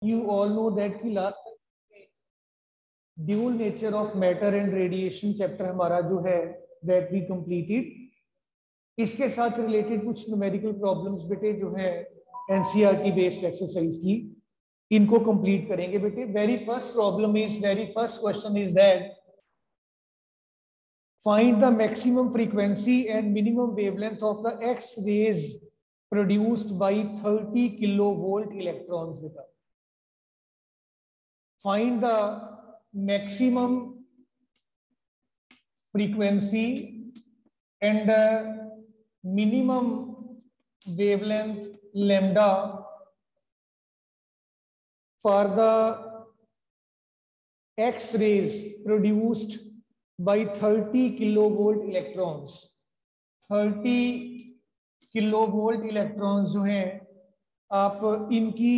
You all know that कि last dual nature of matter and radiation chapter हमारा जो है that we completed. इसके साथ रिलेटेड कुछ न्यूमेरिकल प्रॉब्लम्स बेटे जो है एनसीईआरटी बेस्ड एक्सरसाइज की, इनको कंप्लीट करेंगे बेटे. Very first question is that find the maximum frequency and minimum wavelength of the X rays produced by 30 kilovolt electrons. बेटा find the maximum frequency and minimum wavelength lambda for the X-rays produced by 30 kilovolt electrons. 30 kilovolt electrons जो हैं, आप इनकी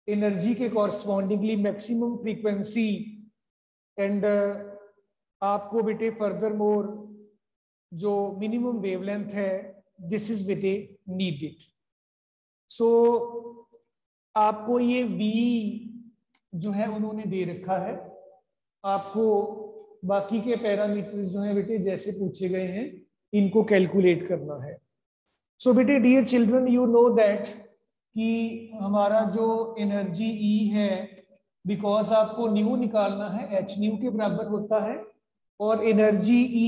energy के correspondingly maximum frequency and आपको बेटे further more जो minimum wavelength है, दिस इज बेटे नीडेड. सो आपको ये V जो है उन्होंने दे रखा है, आपको बाकी के पैरामीटर्स जो है बेटे जैसे पूछे गए हैं इनको कैलकुलेट करना है. सो बेटे dear children, you know that कि हमारा जो एनर्जी E है, बिकॉज आपको न्यू निकालना है, एच न्यू के बराबर होता है. और एनर्जी E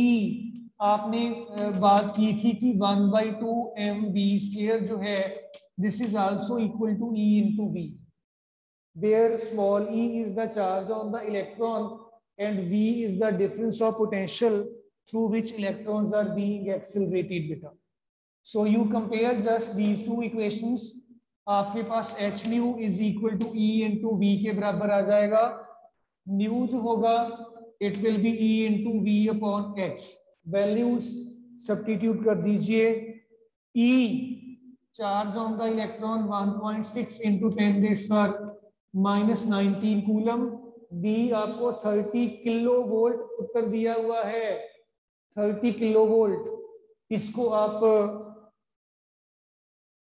आपने बात की थी कि 1/2 mv² जो है, this is also equal to E into V, where small e is the charge on the electron and V is the difference of potential through which electrons are being accelerated. बेटा so you compare just these two equations. आपके पास H nu is equal to E into V के बराबर आ जाएगा. Nu जो होगा it will be E into V upon H. Values substitute कर दीजिए. E charge on the electron 1.6 into 10⁻⁻19 coulomb. V आपको 30 किलो वोल्ट उत्तर दिया हुआ है, 30 किलो वोल्ट. इसको आप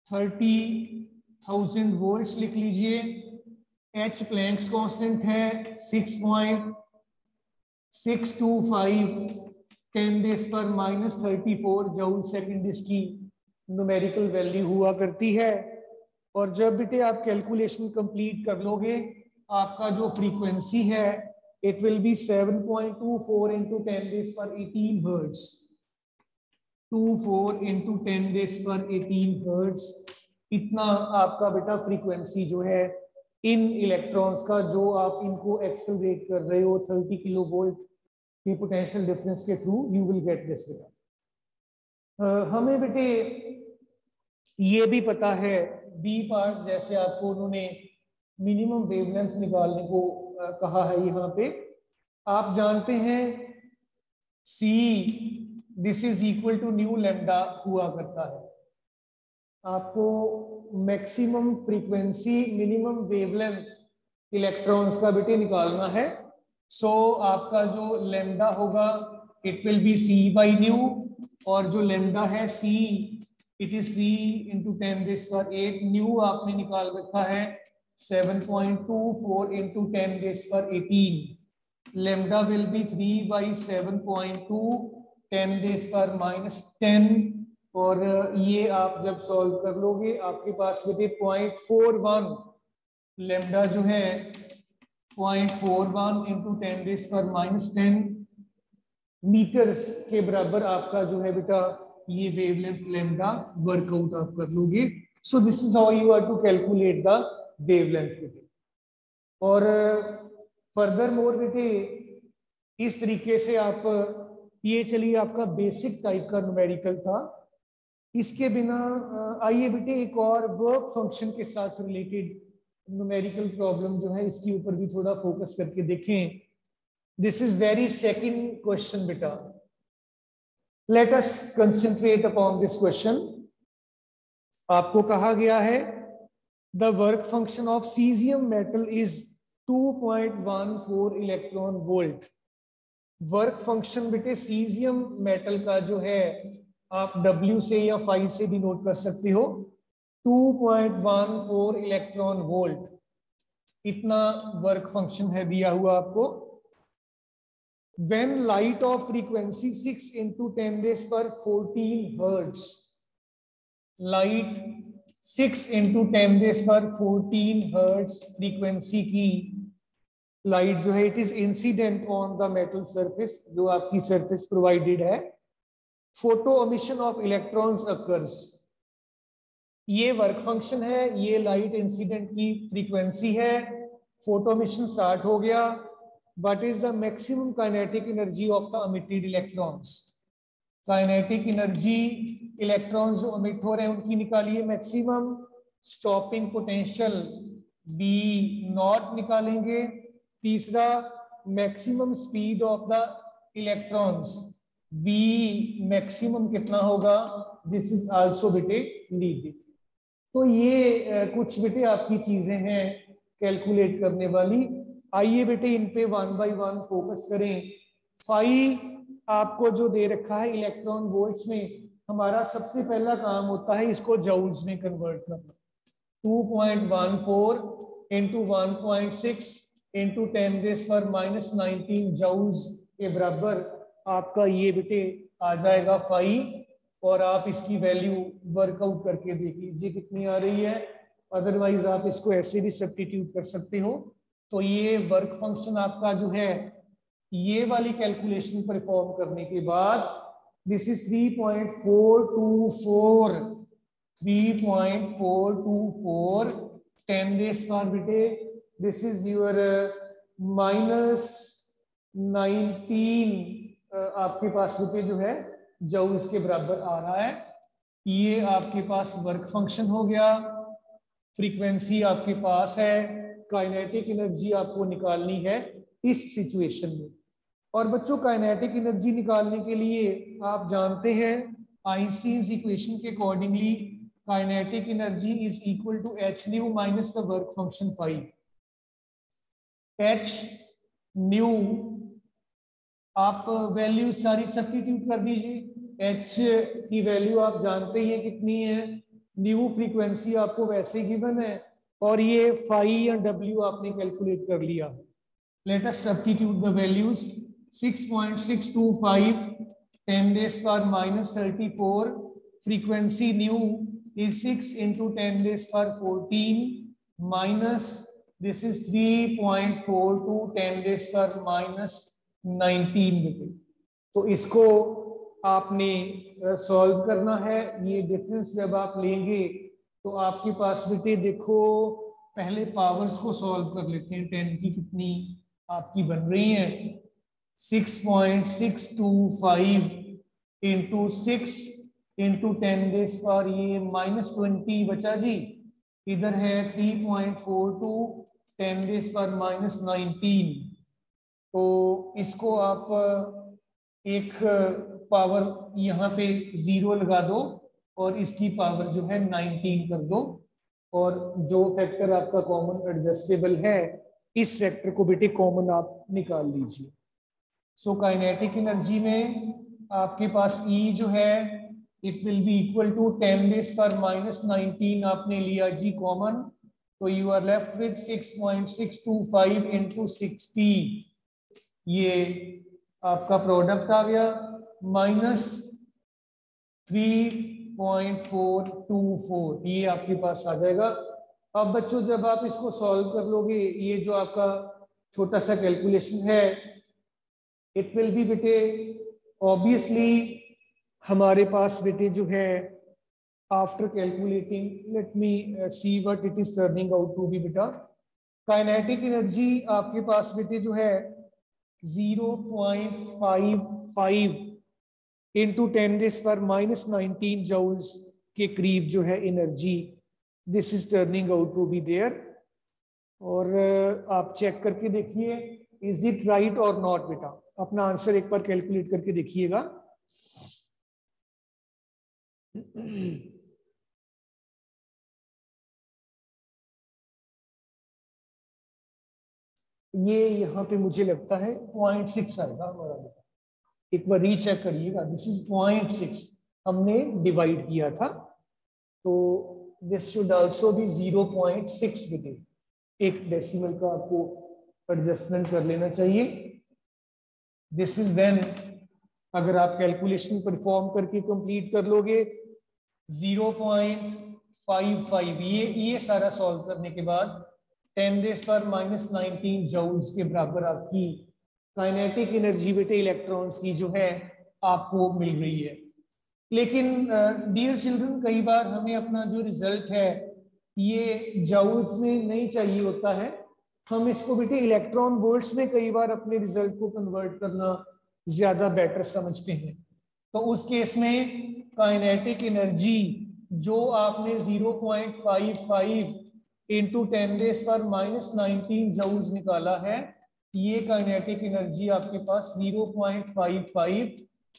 30,000 वोल्ट्स लिख लीजिए. H प्लैंक्स कांस्टेंट है 6.625 10⁻34 जूल सेकंड इसकी न्यूमेरिकल वैल्यू हुआ करती है. और जब बेटे आप कैलकुलेशन कंप्लीट कर लोगे, आपका जो फ्रीक्वेंसी है it will B 7.24 into 10⁻18 hertz. 24 into 10⁻18 hertz. इतना आपका बेटा फ्रीक्वेंसी जो है इन इलेक्ट्रॉन्स का, जो आप इनको एक्सेलरेट कर रहे हो 30 किलो वोल्ट की पोटेंशियल डिफरेंस के through, you will get this. हमें बेटे ये भी पता है बी पार्ट, जैसे आपको उन्होंने मिनिमम वेवलेंथ निकालने को कहा है. यहाँ पे आप जानते हैं C this is equal to nu lambda हुआ करता है. आपको maximum frequency minimum wavelength electrons का बेटे निकालना है. सो आपका जो लैम्डा होगा it will be C by nu, और जो लैम्डा है C it is 3 into 10⁸. Nu आपने निकाल रखा है 7.24 इंटू 10⁻18. Lambda will be 3/7.2 10⁻10. और ये आप जब सॉल्व कर लोगे, आपके पास बेटे 0.41 लैम्डा जो है 0.41 इंटू 10⁻10 मीटर्स के बराबर आपका जो है बेटा ये वेवलेंथ लैम्डा वर्कआउट आप कर लोगे. So this is how you are to calculate the wavelength. और फर्दर मोर बेटे इस तरीके से आप, ये चलिए आपका बेसिक टाइप का न्यूमेरिकल था. इसके बिना आइए बेटे एक और वर्क फंक्शन के साथ रिलेटेड न्यूमेरिकल प्रॉब्लम जो है इसके ऊपर भी थोड़ा फोकस करके देखें. This is very second question बेटा. Let us concentrate upon this question. आपको कहा गया है the work function of cesium metal is 2.14 electron volt. Work function बेटे सीजियम मेटल का जो है आप W से या 5 से भी नोट कर सकते हो. 2.14 इलेक्ट्रॉन वोल्ट, इतना वर्क फंक्शन है दिया हुआ आपको। When light of frequency 6 into 10 raised per 14 hertz, light 6 into 10 raised per 14 hertz frequency की लाइट जो है, it is incident on the metal surface, जो आपकी सरफेस प्रोवाइडेड है। Photo emission of electrons occurs, ये वर्क फंक्शन है, ये light incident की फ्रीक्वेंसी है, फोटो एमिशन स्टार्ट हो गया। What is the maximum kinetic energy of the emitted electrons? Kinetic energy electrons जो emit हो रहे हैं उनकी निकालिए maximum. Stopping potential B not निकालेंगे। तीसरा, maximum speed of the electrons B maximum कितना होगा, दिस इज आल्सो बेटे लीजिए। तो ये कुछ बेटे आपकी चीजें हैं कैलकुलेट करने वाली। आइए बेटे इन पे वन बाय वन फोकस करें। फाई आपको जो दे रखा है इलेक्ट्रॉन वोल्ट्स में, हमारा सबसे पहला काम होता है इसको जूल्स में कन्वर्ट करना। 2.14 इंटू 1.6 इंटू 10 रेज़ पर -19 जूल्स के बराबर आपका ये बेटे आ जाएगा फाई। और आप इसकी वैल्यू वर्कआउट करके देख लीजिए कितनी आ रही है, अदरवाइज आप इसको ऐसे भी सब्स्टिट्यूट कर सकते हो। तो ये वर्क फंक्शन आपका जो है, ये वाली कैलकुलेशन परफॉर्म करने के बाद दिस इज 3.424 10 रेज़ पर बेटे, दिस इज योर -19 आपके पास बेटे जो है जूल्स के बराबर आ रहा है। ये आपके पास वर्क फंक्शन हो गया, फ्रीक्वेंसी आपके पास है, काइनेटिक एनर्जी आपको निकालनी है इस सिचुएशन में। और बच्चों काइनेटिक एनर्जी निकालने के लिए आप जानते हैं आइंस्टीन्स इक्वेशन के accordingly kinetic energy is equal to h nu minus the work function phi. h nu आप वैल्यू सारी सब्स्टिट्यूट कर दीजिए। h की वैल्यू आप जानते ही हैं कितनी है, न्यू फ्रीक्वेंसी आपको वैसे गिवन है, और ये फाई या डब्ल्यू आपने कैलकुलेट कर लिया। Let us substitute the values. 6.625 10 raise पर -34, frequency nu is 6 into 10 raised per 14 minus this is 3.42 10 raised per -19 बेटे। तो इसको आपने सॉल्व करना है। ये डिफरेंस जब आप लेंगे तो आपके पास बेटे देखो, पहले पावर्स को सॉल्व कर लेते हैं। 10 की कितनी आपकी बन रही है, 6.625 इंटू 6 इंटू 10 रेज़ पर ये -20 बचा जी, इधर है 3.42 10 रेज़ पर -19। तो इसको आप एक पावर यहाँ पे 0 लगा दो और इसकी पावर जो है 19 कर दो, और जो फैक्टर आपका कॉमन एडजस्टेबल है इस फैक्टर को बेटे कॉमन आप निकाल लीजिए। सो काइनेटिक एनर्जी में आपके पास E जो है it will be equal to 10 raise पर -19 आपने लिया जी कॉमन, तो you are left with 6.625 into 60, ये आपका प्रोडक्ट आ गया -3.424, ये आपके पास आ जाएगा। अब बच्चों जब आप इसको सॉल्व कर लोगे, ये जो आपका छोटा सा कैलकुलेशन है इट विल बी बेटे ऑब्वियसली हमारे पास बेटे जो है after calculating, let me see what it is turning out to be बेटा। काइनेटिक एनर्जी आपके पास बेटे जो है 0.55 इंटू 10 रेज़ पर -19 जूल्स के करीब जो है energy, this is turning out to be there. और आप चेक करके देखिए इज इट राइट और नॉट बेटा, अपना आंसर एक बार कैलकुलेट करके देखिएगा। ये यहाँ पे मुझे लगता है 0.6 आएगा हमारा बेटा, एक बार रीचेक करिएगा। दिस इज 0.6 हमने डिवाइड किया था, तो दिस शुड आल्सो बी 0.6 बेटे, एक डेसिमल का आपको एडजस्टमेंट कर लेना चाहिए। दिस इज देन, अगर आप कैलकुलेशन परफॉर्म करके कंप्लीट कर लोगे 0.55, ये सारा सॉल्व करने के बाद 10⁻⁻19 जूल्स के बराबर आपकी काइनेटिक एनर्जी बेटे इलेक्ट्रॉन्स की जो है आपको मिल रही है। लेकिन डियर चिल्ड्रन, कई बार हमें अपना जो रिजल्ट है ये जूल्स में नहीं चाहिए होता है, हम इसको बेटे इलेक्ट्रॉन वोल्ट्स में कई बार अपने रिजल्ट को कन्वर्ट करना ज्यादा बेटर समझते हैं। तो उस केस में काइनेटिक एनर्जी जो आपने 0.55 इंटू 10⁻⁻19 जूल्स निकाला है, ये काइनेटिक एनर्जी आपके पास 0.55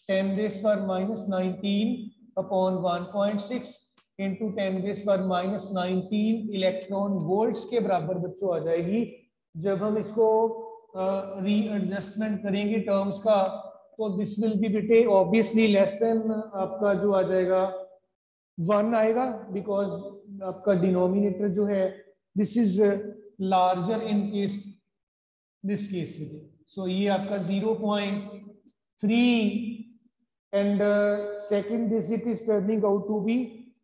10⁻⁻19 अपॉन 1.6 इंटू 10⁻⁻19 इलेक्ट्रॉन वोल्ट्स के बराबर बच्चों आ जाएगी। जब हम इसको रीएडजस्टमेंट करेंगे टर्म्स का, तो दिस विल बी बेटे ऑब्वियसली लेस देन आपका जो आ जाएगा 1 आएगा, बिकॉज आपका डिनोमिनेटर जो है this is larger in case this case बेटे। सो ये आपका 0.3 and second digit is turning out to be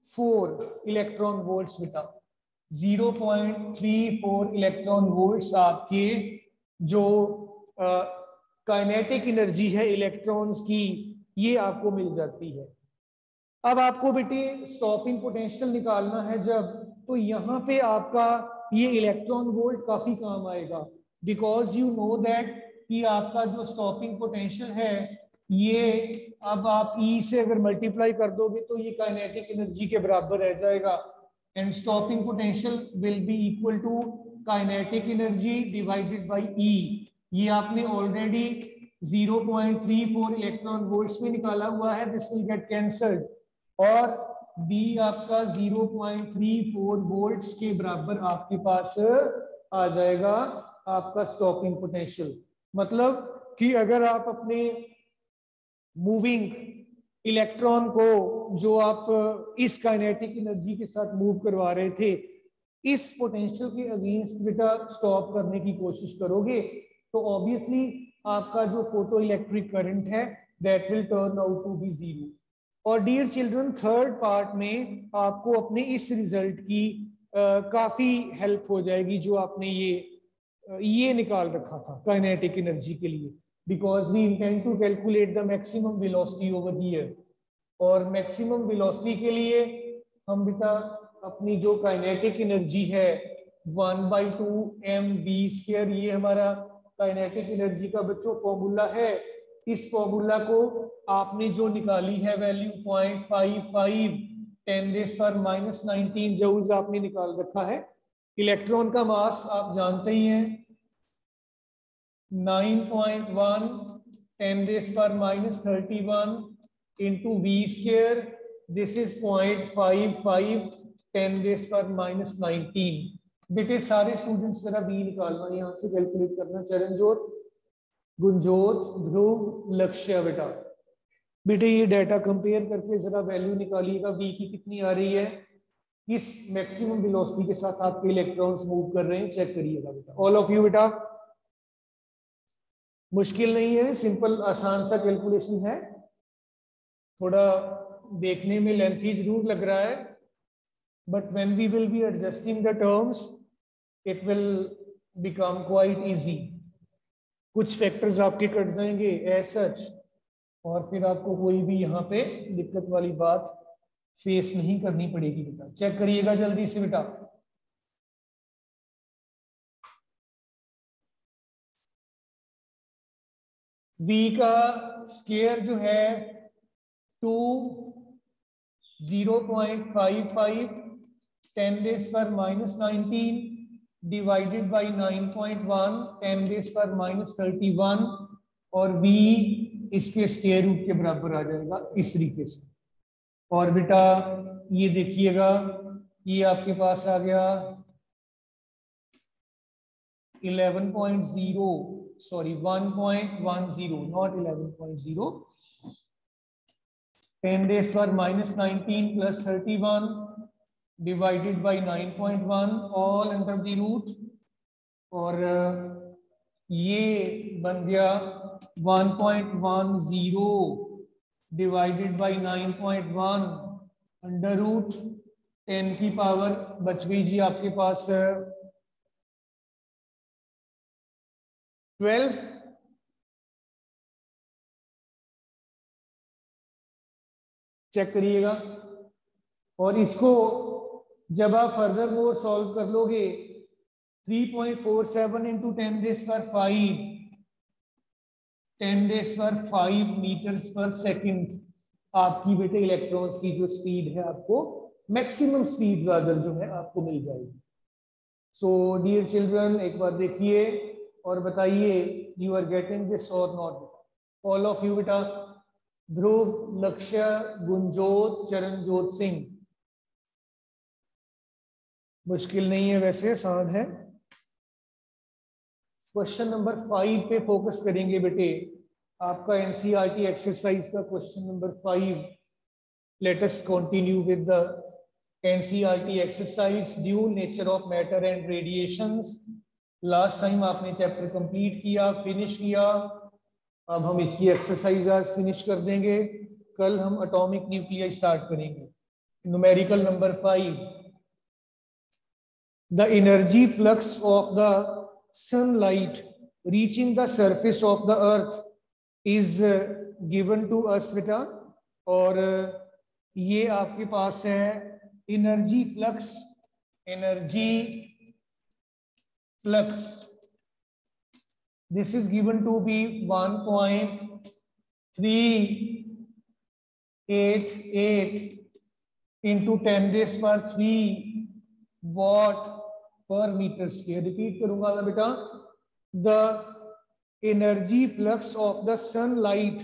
4 electron volts बेटा। 0.34 इलेक्ट्रॉन वोल्ट्स आपके जो काइनेटिक एनर्जी है इलेक्ट्रॉन्स की, ये आपको मिल जाती है। अब आपको बेटे स्टॉपिंग पोटेंशियल निकालना है जब, तो यहाँ पे आपका ये इलेक्ट्रॉन वोल्ट काफी काम आएगा, बिकॉज यू नो दैट कि आपका जो स्टॉपिंग पोटेंशियल है ये अब आप E से अगर मल्टीप्लाई कर दोगे तो ये काइनेटिक एनर्जी के बराबर रह जाएगा, and stopping potential will be equal to kinetic energy divided by E। ये आपने ऑलरेडी 0.34 इलेक्ट्रॉन वोल्ट्स में निकाला हुआ है, दिस विल गेट कैंसल्ड, और B आपका 0.34 वोल्ट्स के बराबर आपके पास आ जाएगा आपका स्टॉपिंग पोटेंशियल। मतलब कि अगर आप अपने मूविंग इलेक्ट्रॉन को जो आप इस काइनेटिक एनर्जी के साथ मूव करवा रहे थे, इस पोटेंशियल के अगेंस्ट बेटा स्टॉप करने की कोशिश करोगे, तो ऑब्वियसली आपका जो फोटो इलेक्ट्रिक करंट है that will turn out to be 0। और डियर चिल्ड्रन, थर्ड पार्ट में आपको अपने इस रिजल्ट की काफी हेल्प हो जाएगी जो आपने ये निकाल रखा था काइनेटिक एनर्जी के लिए, because we intend to calculate the maximum velocity over here. और मैक्सिमम वेलोसिटी के लिए हम बेटा अपनी जो काइनेटिक एनर्जी है 1/2 mv², ये हमारा काइनेटिक एनर्जी का बच्चों फॉर्मूला है। इस फॉर्मूला को आपने जो निकाली है वैल्यू 0.55 10⁻⁻19 जूल्स आपने निकाल रखा है। इलेक्ट्रॉन का मास आप जानते ही हैं 9.1 10⁻31 इंटू v², दिस इज 0.55 10⁻⁻19। बेटे सारे स्टूडेंट्स जरा v निकालना, यहाँ से कैलकुलेट करना। चरणजोत, गुंजोत, ध्रुव, लक्ष्य बेटा, बेटे ये डाटा कंपेयर करके जरा वैल्यू निकालिएगा v की कितनी आ रही है, किस मैक्सिमम वेलोसिटी के साथ आपके इलेक्ट्रॉन्स मूव कर रहे हैं, चेक करिएगा बेटा। ऑल ऑफ यू बेटा, मुश्किल नहीं है, सिंपल आसान सा कैलकुलेशन है, थोड़ा देखने में लेंथी जरूर लग रहा है, but when we will be adjusting the terms it will become quite easy. कुछ फैक्टर्स आपके कट जाएंगे एज सच, और फिर आपको कोई भी यहाँ पे दिक्कत वाली बात फेस नहीं करनी पड़ेगी बेटा। चेक करिएगा जल्दी से बेटा। v का स्केयर जो है 0.55 10⁻⁻19 डिवाइडेड बाई 9.1 10⁻31, और v इसके स्क्वायर रूट के बराबर आ जाएगा इस तरीके से। और बेटा ये देखिएगा, ये आपके पास आ गया 11.0, sorry 1.10, not 11.0, 10⁻⁻19 + 31 divided by 9.1 all under the root, और ये बन गया 1.10 डिवाइडेड बाई 9.1 अंडर रूट 10 की पावर बच गई जी आपके पास 12। चेक करिएगा, और इसको जब आप फर्दर मोर सॉल्व कर लोगे 3.47 इंटू 10⁵ मीटर्स पर सेकंड आपकी बेटे इलेक्ट्रॉन्स की जो स्पीड है, आपको मैक्सिमम स्पीड रादर जो है आपको मिल जाएगी। सो डियर चिल्ड्रन, एक बार देखिए और बताइए यू आर गेटिंग दिस और नॉट। ऑल ऑफ यू बेटा, ध्रुव, लक्ष्य, गुंजोत, चरणजोत सिंह। मुश्किल नहीं है, वैसे आसान है। क्वेश्चन नंबर 5 पे फोकस करेंगे बेटे, आपका एनसीईआरटी एक्सरसाइज का question number 5। Let us continue with the NCERT exercise, dual nature of matter and radiations. Last time आपने चैप्टर कंप्लीट किया, फिनिश किया। अब हम इसकी एक्सरसाइज आज फिनिश कर देंगे, कल हम एटॉमिक न्यूक्लियर स्टार्ट करेंगे। Numerical number 5, the energy flux of the sunlight reaching the surface of the earth is given to us बेटा, और ये आपके पास है energy flux. This is given to be 1.388 into 10⁻³ watt per metre square. Repeat करूंगा मैं बेटा, the energy flux of the sunlight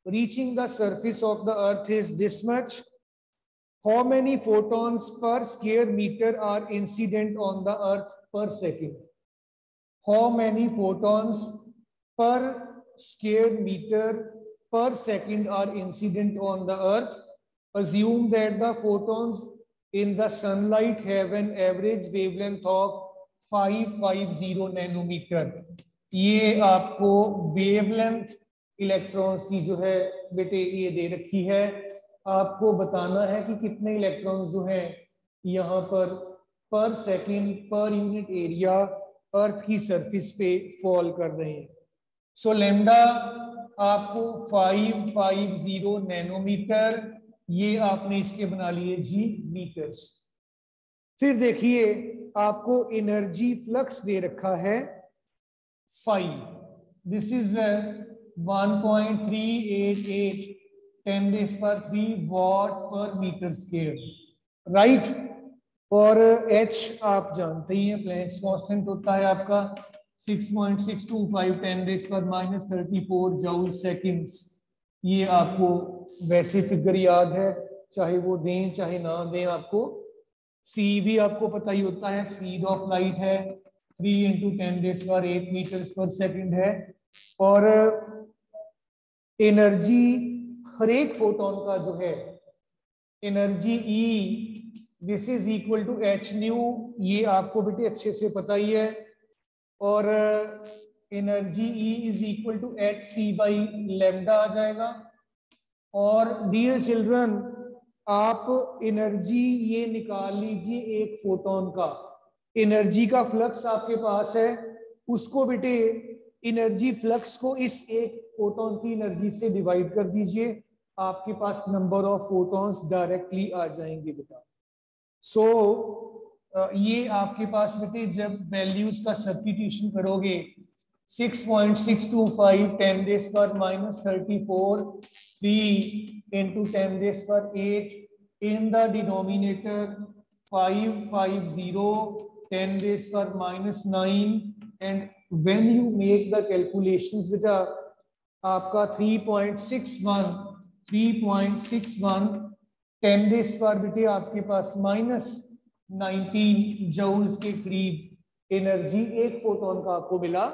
reaching the surface of the earth is this much. How many photons per square metre are incident on the earth per second? How many photons per square metre per second are incident on the earth? Assume that the photons in the sunlight have an average wavelength of 550 nanometre. ये आपको wavelength electrons की जो है बेटे ये दे रखी है। आपको बताना है कि कितने इलेक्ट्रॉन्स जो हैं यहाँ पर सेकंड पर यूनिट एरिया अर्थ की सरफेस पे फॉल कर रहे हैं। सो लैम्डा आपको 550 नैनोमीटर, ये आपने इसके बना लिए जी मीटर्स। फिर देखिए आपको एनर्जी फ्लक्स दे रखा है 5, this is 1.388 10⁻³ watt per metre square, right. और H आप जानते ही हैं, प्लैंक्स कांस्टेंट होता है आपका 6.625 10⁻³ जूल सेकंड्स। ये आपको वैसे फिगर याद है, चाहे वो दें चाहे ना दें, आपको C भी आपको पता ही होता है, स्पीड ऑफ लाइट है 3 × 10⁸ मीटर्स पर सेकंड है। और एनर्जी हर एक फोटोन का जो है energy E, this is equal to H nu, ये आपको बेटे अच्छे से पता ही है। और energy E is equal to hc/λ आ जाएगा। और डियर चिल्ड्रन, आप एनर्जी ये निकाल लीजिए एक फोटोन का, एनर्जी का फ्लक्स आपके पास है, उसको बेटे एनर्जी फ्लक्स को इस एक फोटोन की एनर्जी से डिवाइड कर दीजिए, आपके पास नंबर ऑफ फोटॉन्स डायरेक्टली आ जाएंगे बेटा। सो ये आपके पास बेटे जब वैल्यूज का सब्स्टिट्यूशन करोगे 6.625 10⁻³ 3 × 10⁸ in the denominator 550 10⁻⁹, and when you make the calculations बेटा आपका 3.61 10⁻⁻, बेटे आपके पास -19 जूल्स के करीब एनर्जी एक फोटोन का आपको मिला।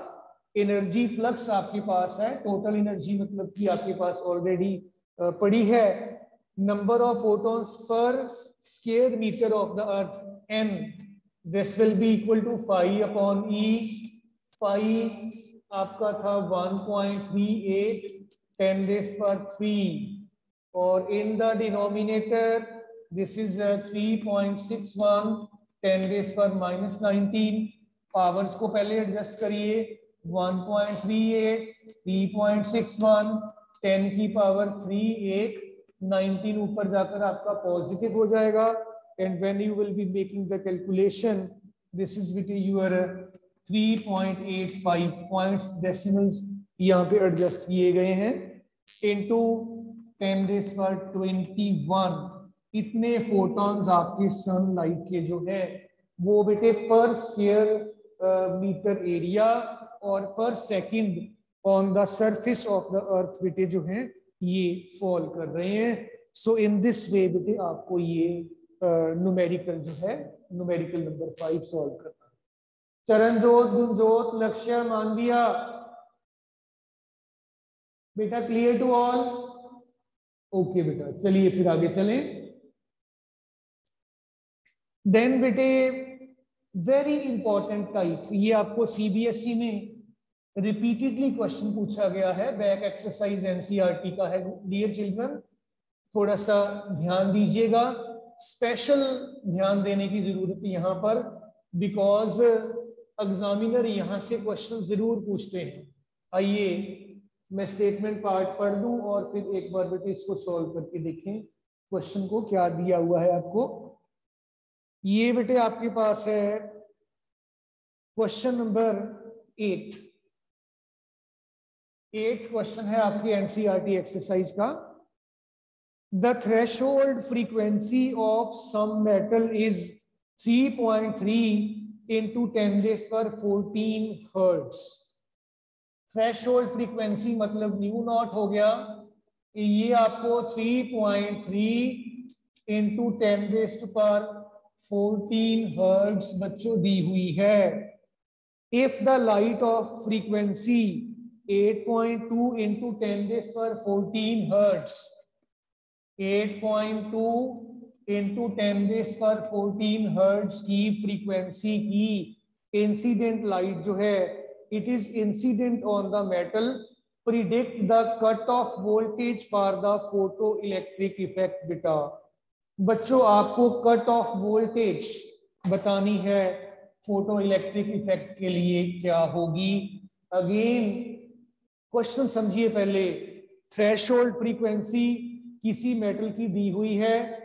एनर्जी फ्लक्स आपके पास है, टोटल एनर्जी मतलब कि आपके पास ऑलरेडी पड़ी है number of photons per square meter of the earth n, this will be equal to phi upon e. phi आपका था 1.38 10 raised power 3 और in the denominator this is 3.61 10 raised power minus 19. Powers को पहले adjust करिए 1.38 3.61 10 की power 3 19 ऊपर जाकर आपका पॉजिटिव हो जाएगा. And when you will be making the calculation this is with your 3.85 points decimals यहाँ पे एडजस्ट किए गए हैं इनटू 10 raised power 21. इतने फोटॉन्स आपके सनलाइट के जो है वो बेटे पर स्क्वायर मीटर एरिया और पर second on the surface of the अर्थ बेटे जो है ये फॉल कर रहे हैं. सो इन दिस वे बेटे आपको ये न्यूमेरिकल जो है न्यूमेरिकल नंबर 5 सॉल्व करना है. चरणजोत, गुंजोत, लक्ष्य, मानविया बेटा क्लियर टू ऑल? ओके बेटा, चलिए फिर आगे चलें. देन बेटे वेरी इंपॉर्टेंट टाइप, ये आपको सीबीएसई में रिपीटेडली क्वेश्चन पूछा गया है, बैक एक्सरसाइज एनसीईआरटी का है. डियर चिल्ड्रन थोड़ा सा ध्यान दीजिएगा, स्पेशल ध्यान देने की जरूरत है यहाँ पर, बिकॉज एग्जामिनर यहाँ से क्वेश्चन जरूर पूछते हैं. आइए मैं स्टेटमेंट पार्ट पढ़ दूं और फिर एक बार बेटे इसको सॉल्व करके देखें क्वेश्चन को क्या दिया हुआ है आपको. ये बेटे आपके पास है क्वेश्चन नंबर 8 क्वेश्चन है आपकी एनसीईआरटी एक्सरसाइज का. The threshold frequency of some metal is 3.3 into 10 raised power 14 hertz. Threshold frequency मतलब न्यू नॉट हो गया, ये आपको 3.3 into 10 raised power 14 हर्ट्ज बच्चों दी हुई है. If the light of frequency 8.2 into 10 raised power 14 hertz, 8.2 into 10 raised power 14 hertz की frequency की इंसिडेंट लाइट जो है it is incident on the metal, predict the cut off voltage for the photo electric effect. बेटा बच्चों आपको cut off voltage बतानी है photo electric effect के लिए क्या होगी. अगेन क्वेश्चन समझिए पहले. थ्रेशोल्ड फ्रीक्वेंसी किसी मेटल की दी हुई है,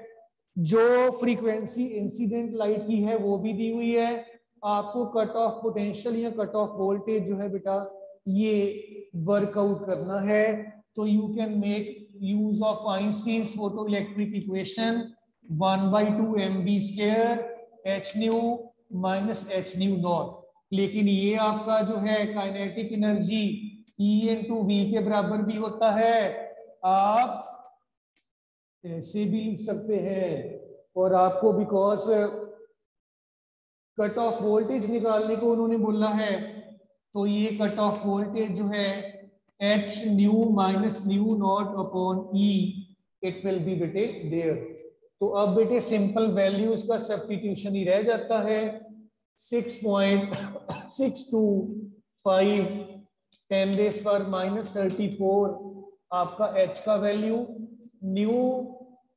जो फ्रीक्वेंसी इंसिडेंट लाइट की है वो भी दी हुई है, आपको कट ऑफ पोटेंशियल या कट ऑफ वोल्टेज जो है बेटा ये वर्कआउट करना है. तो you can make use of Einstein's photo electric equation 1/2 mv² h nu minus h new not. लेकिन ये आपका जो है kinetic energy E into V के बराबर भी होता है, आप ऐसे भी लिख सकते हैं. और आपको बिकॉज कट ऑफ वोल्टेज निकालने को उन्होंने बोला है, तो ये कट ऑफ वोल्टेज जो है h nu minus new not upon E it will be बेटे देयर. तो अब बेटे सिंपल वैल्यूज का सब्स्टिट्यूशन ही रह जाता है. 6.625 10 raised power minus 34 आपका h का value, new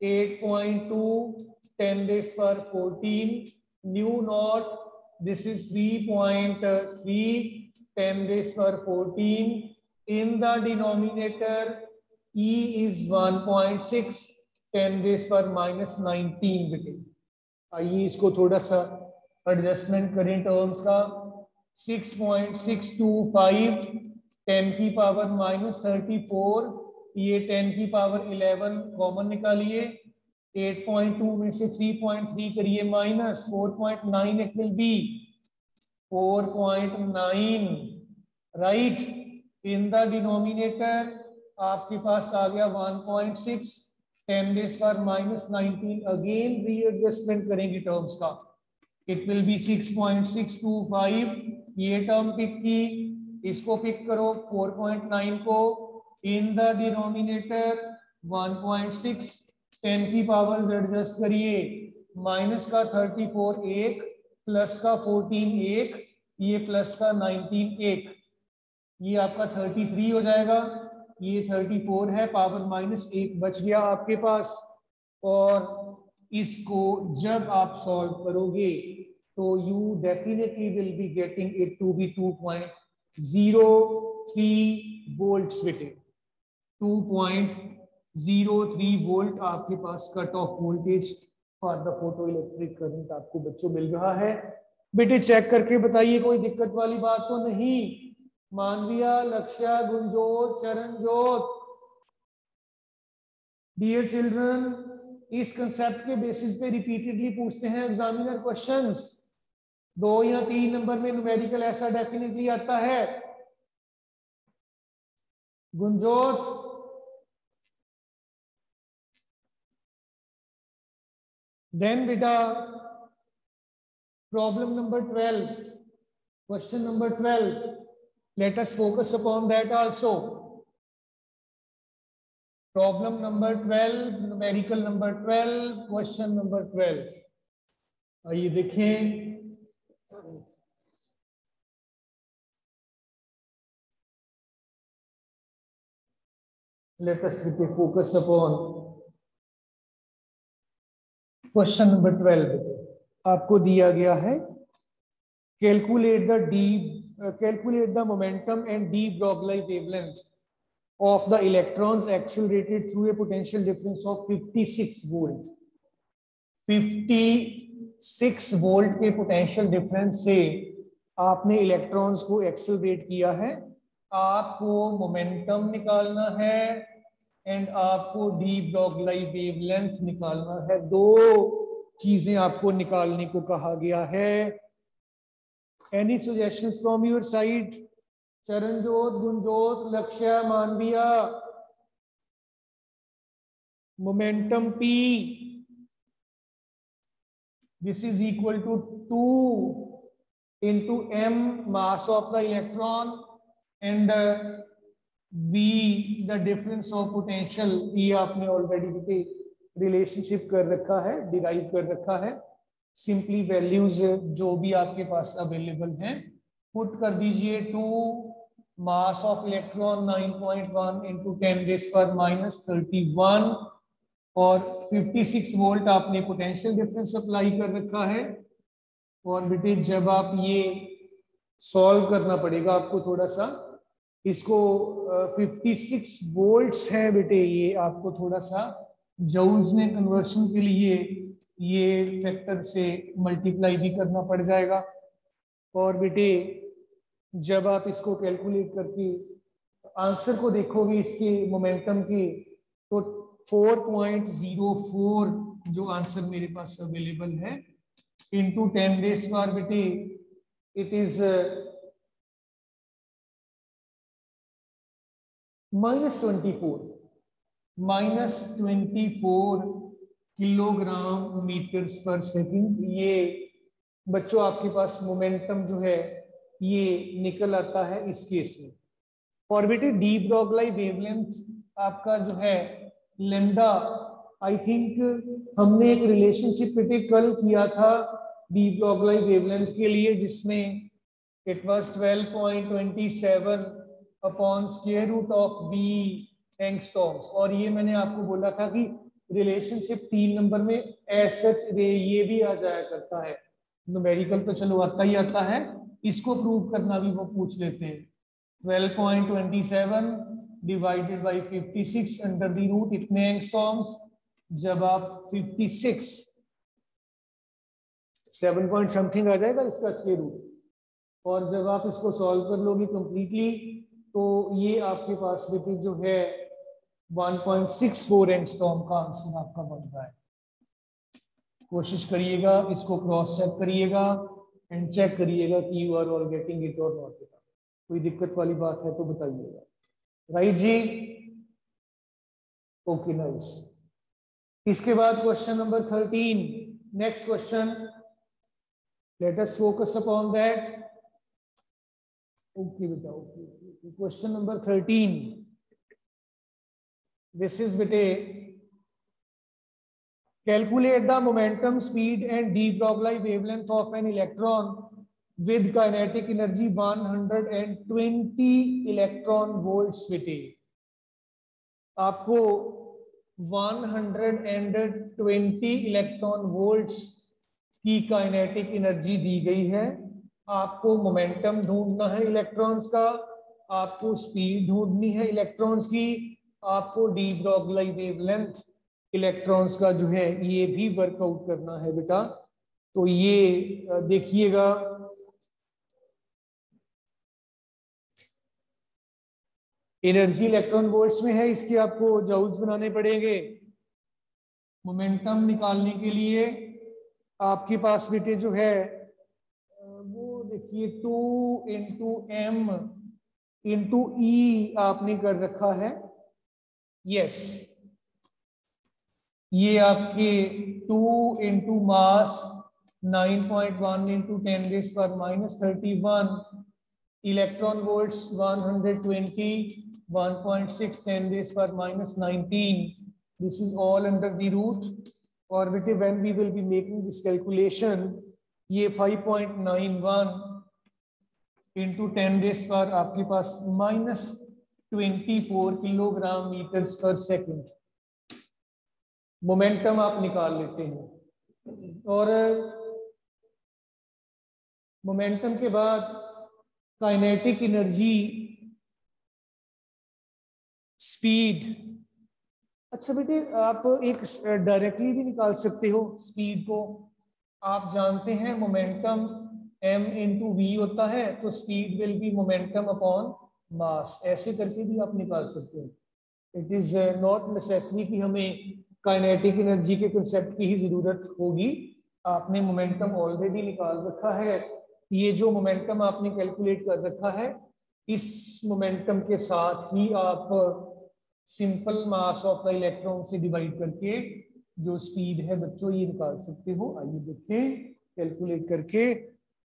8.2 10 raised power 14, new not this is 3.3 10 raised power 14. In the denominator E is 1.6 10 raised power minus 19 बेटे. आइए इसको थोड़ा सा एडजस्टमेंट करें टर्म्स का. 6.625 10 की पावर माइनस 34, ये 10 की पावर 11 कॉमन निकालिए, 8.2 में से 3.3 करिए minus 4.9 it will B 4.9 right. In the denominator आपके पास आ गया 1.6 10 raised power minus 19. Again readjustment करेंगे टर्म्स का, इट विल बी 6.625. ये टर्म पिक की, इसको पिक करो 4.9 को. इन द डिनोमिनेटर 1.6 10 की पावर्स एडजस्ट करिए, माइनस का 34 एक, प्लस का 14 एक, ये प्लस का 19 एक, ये आपका 33 हो जाएगा, ये 34 है, पावर माइनस एक बच गया आपके पास। और इसको जब आप सॉल्व करोगे तो you definitely will be getting it to be 2.03 volts बेटे। 2.03 वोल्ट आपके पास cut off voltage for the photo electric current आपको बच्चों मिल रहा है। बेटे चेक करके बताइए, कोई दिक्कत वाली बात तो नहीं? मानविया, लक्ष्या, गुंजोत, चरणजोत, डियर चिल्ड्रन, इस कंसेप्ट के बेसिस पे रिपीटेडली पूछते हैं एग्जामिनर क्वेश्चंस। 2 या 3 नंबर में न्यूमेरिकल ऐसा डेफिनेटली आता है। गुंजोत, देन बेटा problem number 12, question number 12, let us focus upon that also. Problem number 12, numerical number 12, question number 12. आइए देखें, let us focus upon question number 12. आपको दिया गया है calculate the momentum and de Broglie wavelength of the electrons accelerated through a potential difference of 56 volt. 56 volt के potential difference से आपने electrons को एक्सेलरेट किया है। आपको मोमेंटम निकालना है एंड आपको डी ब्रॉगली वेवलेंथ निकालना है। दो चीजें आपको निकालने को कहा गया है। Any suggestions from your side? Charanjot, Gunjot, Lakshya, Manvia. Momentum P, this is equal to 2 into m mass of the electron and V the difference of potential। ये आपने ऑलरेडी रिलेशनशिप कर रखा है, डिराइव कर रखा है। सिंपली वैल्यूज जो भी आपके पास अवेलेबल हैं पुट कर दीजिए। 2 मास ऑफ इलेक्ट्रॉन 9.1 into 10⁻31 और 56 वोल्ट आपने पोटेंशियल डिफरेंस अप्लाई कर रखा है। और बेटे जब आप ये सॉल्व करना पड़ेगा आपको थोड़ा सा, इसको 56 वोल्ट्स है बेटे, ये आपको थोड़ा सा जूल्स में कन्वर्शन के लिए ये फैक्टर से मल्टीप्लाई भी करना पड़ जाएगा। और बेटे जब आप इसको कैलकुलेट करके आंसर को देखोगे इसके मोमेंटम के, तो 4.04 जो आंसर मेरे पास अवेलेबल है इंटू 10 रेज़ पावर बेटे इट इज -24 किलोग्राम मीटर्स पर सेकंड। ये बच्चों आपके पास मोमेंटम जो है ये निकल आता है इस केस में। और बेटे डी ब्रॉगली वेवलेंथ आपका जो है लेमडा, आई थिंक हमने एक रिलेशनशिप बेटे कल किया था डी ब्रॉगली वेवलेंथ के लिए, जिसमें it was 12.27 upon square root of B angstroms. और ये मैंने आपको बोला था कि रिलेशनशिप 3 नंबर में एज सच ये भी आ जाया करता है। न्यूमेरिकल तो चलो आता ही आता है, इसको प्रूव करना भी वो पूछ लेते हैं। 12.27 divided by 56 under the root इतने एंगस्ट्रॉम्स। जब आप 56 7 पॉइंट समथिंग आ जाएगा इसका स्क्वायर रूट, और जब आप इसको सॉल्व कर लोगे कंप्लीटली तो ये आपके पास बेटे जो है 1.64 एंगस्ट्रॉम का आंसर आपका बन रहा है। कोशिश करिएगा, इसको क्रॉस चेक करिएगा एंड चेक करिएगा कि you are all getting it or not. कोई दिक्कत वाली बात है तो बताइएगा। राइट जी, ओके नाइस। इसके बाद question number 13, next question, let us focus upon that. Okay बेटा, okay. Question number 13, this is बेटे calculate the momentum speed and de Broglie wavelength of an electron with kinetic energy 120 electron volts बेटे। आपको 120 electron volts की kinetic energy दी गई है। आपको momentum ढूंढना है इलेक्ट्रॉन्स का, आपको स्पीड ढूंढनी है इलेक्ट्रॉन्स की, आपको डी ब्रॉगली वेवलेंथ इलेक्ट्रॉन्स का जो है ये भी वर्कआउट करना है बेटा। तो ये देखिएगा, एनर्जी इलेक्ट्रॉन वोल्ट्स में है, इसके आपको जूल्स बनाने पड़ेंगे। मोमेंटम निकालने के लिए आपके पास बेटे जो है वो देखिए 2 × m × E आपने कर रखा है। यस, ये आपके 2 × मास 9.1 × 10⁻31 electron volts 120 1.6 10⁻19. This is all under the root. और बेटे when we will be making this calculation, ये 5.91 × 10⁻, आपके पास -24 किलोग्राम मीटर्स पर सेकंड मोमेंटम आप निकाल लेते हैं। और मोमेंटम के बाद काइनेटिक एनर्जी, स्पीड। अच्छा बेटे, आप एक डायरेक्टली भी निकाल सकते हो स्पीड को। आप जानते हैं मोमेंटम m × v होता है, तो speed will be momentum upon mass. ऐसे करके भी आप निकाल सकते हो। इट इज नॉट नेसेसरी कि हमें काइनेटिक एनर्जी के कंसेप्ट की ही जरूरत होगी। आपने मोमेंटम ऑलरेडी निकाल रखा है। ये जो मोमेंटम आपने कैलकुलेट कर रखा है, इस मोमेंटम के साथ ही आप simple mass of the electron से डिवाइड करके जो स्पीड है बच्चों ये निकाल सकते हो। आइए देखें कैलकुलेट करके।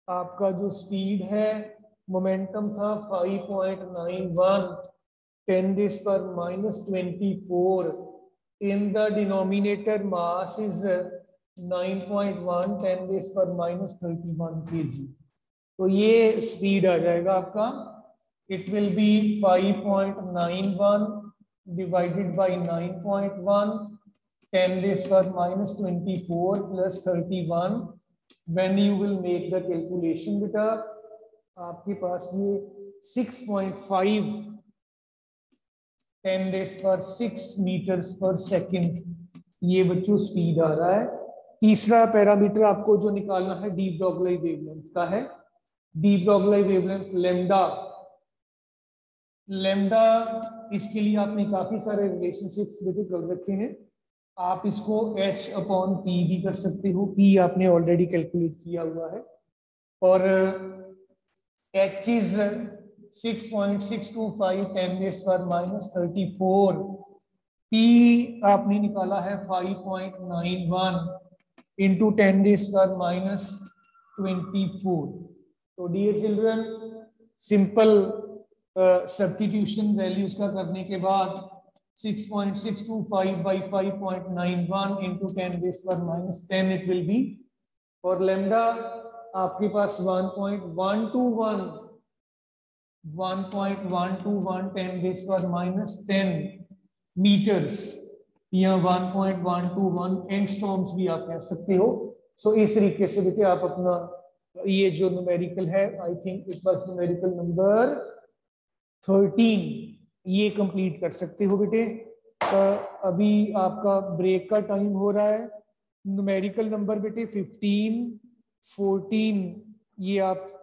आपका जो स्पीड है, मोमेंटम था 5.91 10⁻24 in the denominator mass is 9.1 10⁻31 kg। तो ये स्पीड आ जाएगा आपका। It will B 5.91 divided by 9.1 10⁻24 plus 31. When you will make the calculation बेटा, आपके पास ये 6.5 10⁻6 मीटर्स पर सेकंड ये बच्चों स्पीड आ रहा है। तीसरा पैरामीटर आपको जो निकालना है डी ब्रॉगली वेवलेंथ का है। D Broglie wavelength lambda. Lambda, इसके लिए आपने काफी सारे रिलेशनशिप्स बेटे कर रखे हैं। आप इसको h/p भी कर सकते हो। p आपने ऑलरेडी कैलकुलेट किया हुआ है। और h इज 6.625 10⁻34। p आपने निकाला है 5.91 × 10⁻24। तो dear children, simple substitution values का करने के बाद 6.625 by 5.91 × 10⁻10 इट विल बी। और लैम्डा आपके पास 1.121 10⁻10 मीटर्स या 1.121 एंगस्ट्रॉम्स भी आप कह सकते हो। सो इस तरीके से बेटे आप अपना ये जो न्यूमेरिकल है, I think it was numerical number 13, ये कंप्लीट कर सकते हो बेटे। अभी आपका ब्रेक का टाइम हो रहा है। न्यूमेरिकल नंबर बेटे 15, 14 ये आप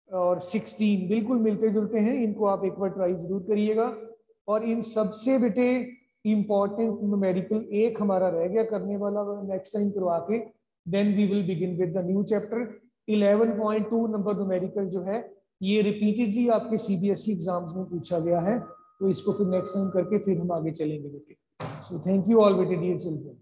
और 16 बिल्कुल मिलते जुलते हैं। इनको आप एक बार ट्राई जरूर करिएगा। और इन सबसे बेटे इंपॉर्टेंट न्यूमेरिकल एक हमारा रह गया करने वाला, नेक्स्ट टाइम करवा के then we will begin with the new chapter. 11.2 number numerical जो है ये रिपीटेडली आपके सीबीएसई एग्जाम्स में पूछा गया है। तो इसको फिर नेक्स्ट टाइम करके फिर हम आगे चलेंगे बेटे। सो थैंक यू ऑल बेटे डियर चिल्ड्रन।